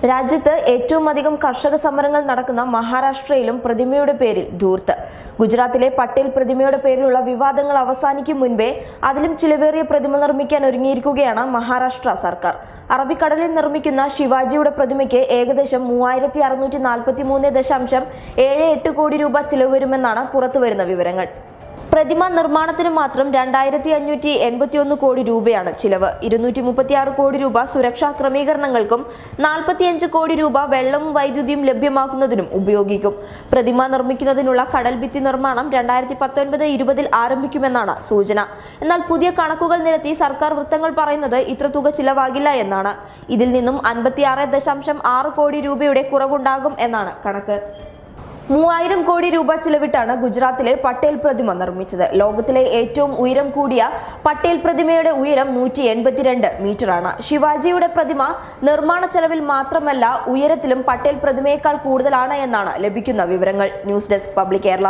രാജ്യത്ത് ഏറ്റവും അധികം കർഷക സമരങ്ങൾ നടക്കുന്ന മഹാരാഷ്ട്രയിലും പ്രതിമയുടെ പേരിൽ ധൂർത്ത്. ഗുജറാത്തിലെ പട്ടേൽ പ്രതിമയുടെ പേരിലുള്ള വിവാദങ്ങൾ അവസാനിക്കും മുൻപേ അതിലും ചിലവേറിയ പ്രതിമ നിർമ്മിക്കാൻ ഒരുങ്ങിയിരിക്കുകയാണ് മഹാരാഷ്ട്ര സർക്കാർ. അറബിക്കടലിൽ നിർമ്മിക്കുന്ന ശിവാജിയുടെ പ്രതിമയ്ക്ക് ഏകദേശം 3643.78 കോടി രൂപ ചിലവ് വരുമെന്നാണ് പുറത്തുവരുന്ന വിവരങ്ങൾ. പ്രതിമ നിർമ്മാണത്തിന് മാത്രം 2581 കോടി രൂപയാണ് ചിലവ്. 236 കോടി രൂപ സുരക്ഷാ ക്രമീകരണങ്ങൾക്കും 45 കോടി രൂപ വെള്ളവും വൈദ്യുതിയും ലഭ്യമാക്കുന്നതിനും ഉപയോഗിക്കും. പ്രതിമ നിർമ്മിക്കുന്നതിനുള്ള കടൽഭിത്തി നിർമ്മാണം 2019-20 ആരംഭിക്കുമെന്നാണ് സൂചന. എന്നാൽ പുതിയ കണക്കുകൾ നിരത്തി സർക്കാർ വൃത്തങ്ങൾ പറയുന്നത് ഇത്ര തുക ചിലവാകില്ല എന്നാണ്. ഇതിൽ നിന്നും 56.6 കോടി രൂപയുടെ കുറവുണ്ടാകും എന്നാണ് കണക്ക്. 3000 കോടി രൂപ ചിലവിട്ടാണ് ഗുജറാത്തിലെ പട്ടേൽ പ്രതിമ നിർമ്മിച്ചത്. ലോകത്തിലെ ഏറ്റവും ഉയരം കൂടിയ പട്ടേൽ പ്രതിമയുടെ ഉയരം 182 മീറ്ററാണ്. ശിവാജിയുടെ പ്രതിമ നിർമ്മാണ ചെലവിൽ മാത്രമല്ല ഉയരത്തിലും പട്ടേൽ പ്രതിമയേക്കാൾ കൂടുതലാണ് എന്നാണ് ലഭിക്കുന്ന വിവരങ്ങൾ. News desk public Kerala.